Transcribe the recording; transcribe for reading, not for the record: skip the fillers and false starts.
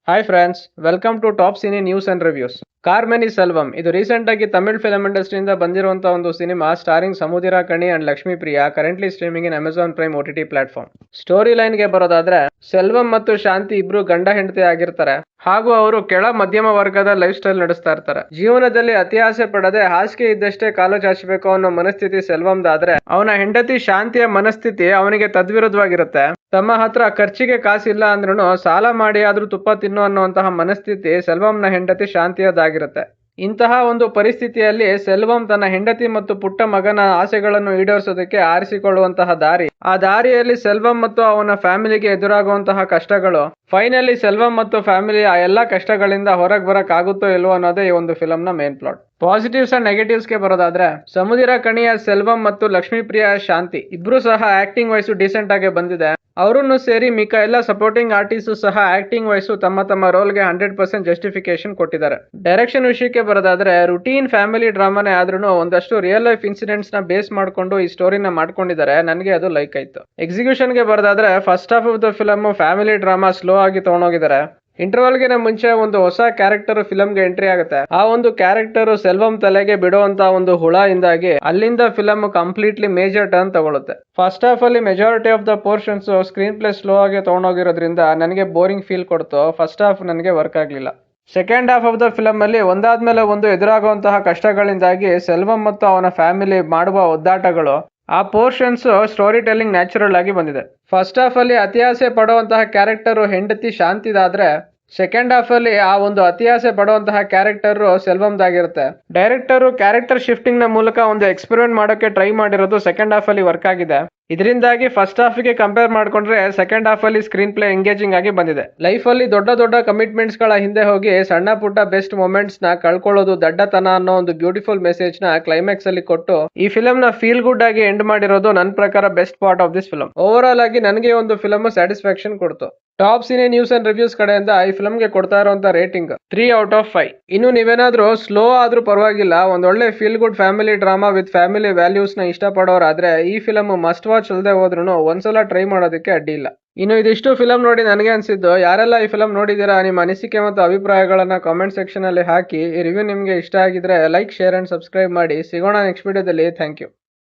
Hi friends, welcome to top cine news and reviews. Karmeni Selvam ಇದು recent ಆಗಿ Tamil film ಇಂಡಸ್ಟ್ರಿಯಿಂದ ಬಂದಿರುವಂತಹ ಒಂದು ಸಿನಿಮಾ ಸ್ಟಾರಿಂಗ್ ಸಮುದಿರ ಕಣಿ and Lakshmi Priya, currently streaming in Amazon prime OTT platform. Story line ಗೆ ಬರೋದಾದ್ರೆ, ಸೆಲ್ವಂ ಮತ್ತು ಶಾಂತಿ ಇಬ್ರು ಗಂಡ ಹೆಂಡತಿ ಆಗಿರ್ತಾರೆ ಹಾಗೂ ಅವರು ಕೆಳ ಮಧ್ಯಮ ವರ್ಗದ ಲೈಫ್ ಸ್ಟೈಲ್ ನಡೆಸ್ತಾ ಇರ್ತಾರೆ. ಜೀವನದಲ್ಲಿ ಅತಿ ಆಸೆ ಪಡದೆ ಹಾಸಿಗೆ ಇದ್ದಷ್ಟೇ ಕಾಲು ಚಾಚಬೇಕು ಅನ್ನೋ ಮನಸ್ಥಿತಿ ಸೆಲ್ವಂದಾದ್ರೆ, ಅವನ ಹೆಂಡತಿ ಶಾಂತಿಯ ಮನಸ್ಥಿತಿ ಅವನಿಗೆ ತದ್ವಿರುದ್ಧವಾಗಿರುತ್ತೆ. ತಮ್ಮ ಹತ್ರ ಖರ್ಚಿಗೆ ಕಾಸಿಲ್ಲ ಅಂದ್ರೂ ಸಾಲ ಮಾಡಿ ಆದ್ರೂ ತುಪ್ಪ ತಿನ್ನು ಅನ್ನುವಂತಹ ಮನಸ್ಥಿತಿ ಸೆಲ್ವಂನ ಹೆಂಡತಿ ಶಾಂತಿಯದಾಗಿರುತ್ತೆ. ಇಂತಹ ಒಂದು ಪರಿಸ್ಥಿತಿಯಲ್ಲಿ ಸೆಲ್ವಂ ತನ್ನ ಹೆಂಡತಿ ಮತ್ತು ಪುಟ್ಟ ಮಗನ ಆಸೆಗಳನ್ನು ಈಡೇರಿಸೋದಕ್ಕೆ ಆರಿಸಿಕೊಳ್ಳುವಂತಹ ದಾರಿ, ಆ ದಾರಿಯಲ್ಲಿ ಸೆಲ್ವಂ ಮತ್ತು ಅವನ ಫ್ಯಾಮಿಲಿಗೆ ಎದುರಾಗುವಂತಹ ಕಷ್ಟಗಳು, ಫೈನಲಿ ಸೆಲ್ವಂ ಮತ್ತು ಫ್ಯಾಮಿಲಿ ಆ ಎಲ್ಲಾ ಕಷ್ಟಗಳಿಂದ ಹೊರಗೆ ಬರಕ್ ಆಗುತ್ತೋ ಇಲ್ವೋ ಅನ್ನೋದೇ ಈ ಒಂದು ಫಿಲಂ ನ main plot. Positives and negatives ಗೆ ಬರೋದಾದ್ರೆ, ಸಮುದಿರ ಕಣಿಯ ಸೆಲ್ವಂ ಮತ್ತು ಲಕ್ಷ್ಮೀ ಪ್ರಿಯಾ ಶಾಂತಿ ಇಬ್ರು ಸಹ ಆಕ್ಟಿಂಗ್ ವೈಸು ಡಿಸೆಂಟ್ ಆಗಿ ಬಂದಿದೆ. ಅವರನ್ನು ಸೇರಿ ಮಿಕ್ಕ ಎಲ್ಲ ಸಪೋರ್ಟಿಂಗ್ ಆರ್ಟಿಸ್ಟ್ ಸಹ ಆಕ್ಟಿಂಗ್ ವೈಸು ತಮ್ಮ ರೋಲ್ಗೆ 100% ಜಸ್ಟಿಫಿಕೇಶನ್ ಕೊಟ್ಟಿದ್ದಾರೆ. ಡೈರೆಕ್ಷನ್ ವಿಷಯಕ್ಕೆ ಬರೋದಾದ್ರೆ, ರುಟೀನ್ ಫ್ಯಾಮಿಲಿ ಡ್ರಾಮಾನೇ ಆದ್ರೂ ಒಂದಷ್ಟು ರಿಯಲ್ ಲೈಫ್ ಇನ್ಸಿಡೆಂಟ್ಸ್ ನ ಬೇಸ್ ಮಾಡ್ಕೊಂಡು ಈ ಸ್ಟೋರಿನ ಮಾಡ್ಕೊಂಡಿದ್ದಾರೆ. ನನಗೆ ಅದು ಲೈಕ್ ಆಯ್ತು. ಎಕ್ಸಿಕ್ಯೂಷನ್ ಗೆ ಬರೋದಾದ್ರೆ, first half of the film family drama slow ಆಗಿ ತಗೊಂಡೋಗಿದ್ದಾರೆ. ಇಂಟರ್ವಲ್ ಗೆ ಮುಂಚೆ ಒಂದು ಹೊಸ ಕ್ಯಾರೆಕ್ಟರ್ ಫಿಲಂಗೆ ಎಂಟ್ರಿ ಆಗುತ್ತೆ. ಆ ಒಂದು ಕ್ಯಾರೆಕ್ಟರ್ ಸೆಲ್ವಂ ತಲೆಗೆ ಬಿಡುವಂತ ಒಂದು ಹುಳ ಇಂದಾಗಿ ಅಲ್ಲಿಂದ ಫಿಲಂ ಕಂಪ್ಲೀಟ್ಲಿ ಮೇಜರ್ ಟರ್ನ್ ತಗೊಳುತ್ತೆ. ಫಸ್ಟ್ ಹಾಫ್ ಅಲ್ಲಿ majority of the portions screen play slow ಆಗಿ ತಗೊಂಡೋಗಿರೋದ್ರಿಂದ ನನಗೆ ಬೋರಿಂಗ್ ಫೀಲ್ ಕೊಡ್ತು. ಫಸ್ಟ್ ಹಾಫ್ ನನಗೆ ವರ್ಕ್ ಆಗ್ಲಿಲ್ಲ. Second half of the film ಅಲ್ಲಿ ಒಂದಾದ್ಮೇಲೆ ಒಂದು ಎದುರಾಗುವಂತಹ ಕಷ್ಟಗಳಿಂದಾಗಿ ಸೆಲ್ವಂ ಮತ್ತು ಅವನ ಫ್ಯಾಮಿಲಿ ಮಾಡುವ ಒದ್ದಾಟಗಳು, ಆ ಪೋರ್ಷನ್ಸ್ ಸ್ಟೋರಿ ಟೆಲ್ಲಿಂಗ್ ನ್ಯಾಚುರಲ್ ಆಗಿ ಬಂದಿದೆ. ಫಸ್ಟ್ ಹಾಫ್ ಅಲ್ಲಿ ಅತಿಯಾಸೆ ಪಡುವಂತಹ ಕ್ಯಾರೆಕ್ಟರ್ ಹೆಂಡತಿ ಶಾಂತಿದಾದ್ರೆ, ಸೆಕೆಂಡ್ ಹಾಫ್ ಅಲ್ಲಿ ಆ ಒಂದು ಅತಿಯಾಸೆ ಪಡುವಂತಹ ಕ್ಯಾರೆಕ್ಟರ್ ಸೆಲ್ವಂದಾಗಿರುತ್ತೆ. ಡೈರೆಕ್ಟರ್ ಕ್ಯಾರೆಕ್ಟರ್ ಶಿಫ್ಟಿಂಗ್ ನ ಮೂಲಕ ಒಂದು ಎಕ್ಸ್ಪೆರಿಮೆಂಟ್ ಮಾಡೋಕೆ ಟ್ರೈ ಮಾಡಿರೋದು ಸೆಕೆಂಡ್ ಹಾಫ್ ಅಲ್ಲಿ ವರ್ಕ್ ಆಗಿದೆ. ಇದರಿಂದಾಗಿ ಫಸ್ಟ್ ಹಾಫ್ ಗೆ ಕಂಪೇರ್ ಮಾಡ್ಕೊಂಡ್ರೆ ಸೆಕೆಂಡ್ ಹಾಫ್ ಅಲ್ಲಿ ಸ್ಕ್ರೀನ್ ಪ್ಲೇ ಎಂಗೇಜಿಂಗ್ ಆಗಿ ಬಂದಿದೆ. ಲೈಫ್ ಅಲ್ಲಿ ದೊಡ್ಡ ಕಮಿಟ್ಮೆಂಟ್ಸ್ ಗಳ ಹಿಂದೆ ಹೋಗಿ ಸಣ್ಣ ಪುಟ್ಟ ಬೆಸ್ಟ್ ಮೊಮೆಂಟ್ಸ್ ನ ಕಳ್ಕೊಳ್ಳೋದು ದಡ್ಡತನ ಅನ್ನೋ ಒಂದು ಬ್ಯೂಟಿಫುಲ್ ಮೆಸೇಜ್ ನ ಕ್ಲೈಮ್ಯಾಕ್ಸ್ ಅಲ್ಲಿ ಕೊಟ್ಟು ಈ ಫಿಲಂ ನ ಫೀಲ್ ಗುಡ್ ಆಗಿ ಎಂಡ್ ಮಾಡಿರೋದು ನನ್ನ ಪ್ರಕಾರ best part of this film. Over all ಆಗಿ ನನಗೆ ಒಂದು ಫಿಲಂ ಸ್ಯಾಟಿಸ್ಫ್ಯಾಕ್ಷನ್ ಕೊಡ್ತು. Top cine news and reviews ಕಡೆಯಿಂದ ಈ ಫಿಲಂಗೆ ಕೊಡ್ತಾ ಇರುವಂತ ರೇಟಿಂಗ್ 3/5. ಇನ್ನು ನೀವೇನಾದ್ರೂ ಸ್ಲೋ ಆದ್ರೂ ಪರವಾಗಿಲ್ಲ, ಒಂದ್ ಒಳ್ಳೆ feel good family drama with family values ನ ಇಷ್ಟಪಡೋರಾದ್ರೆ ಈ ಫಿಲಂ ಮಸ್ಟ್ ವಾಚ್ ಅಲ್ಲದೆ ಹೋದ್ರೂ ಒಂದ್ಸಲ ಟ್ರೈ ಮಾಡೋದಕ್ಕೆ ಅಡ್ಡಿ ಇಲ್ಲ. ಇನ್ನು ಇದಿಷ್ಟು ಫಿಲಂ ನೋಡಿ ನನಗೆ ಅನ್ಸಿದ್ದು. ಯಾರೆಲ್ಲ ಈ ಫಿಲಂ ನೋಡಿದೀರಾ, ನಿಮ್ಮ ಅನಿಸಿಕೆ ಮತ್ತು ಅಭಿಪ್ರಾಯಗಳನ್ನ ಕಾಮೆಂಟ್ ಸೆಕ್ಷನ್ ಅಲ್ಲಿ ಹಾಕಿ. ಈ ರಿವ್ಯೂ ನಿಮ್ಗೆ ಇಷ್ಟ ಆಗಿದ್ರೆ ಲೈಕ್, ಶೇರ್ ಅಂಡ್ ಸಬ್ಸ್ಕ್ರೈಬ್ ಮಾಡಿ. ಸಿಗೋಣ ನೆಕ್ಸ್ಟ್ ವಿಡಿಯೋದಲ್ಲಿ. Thank you.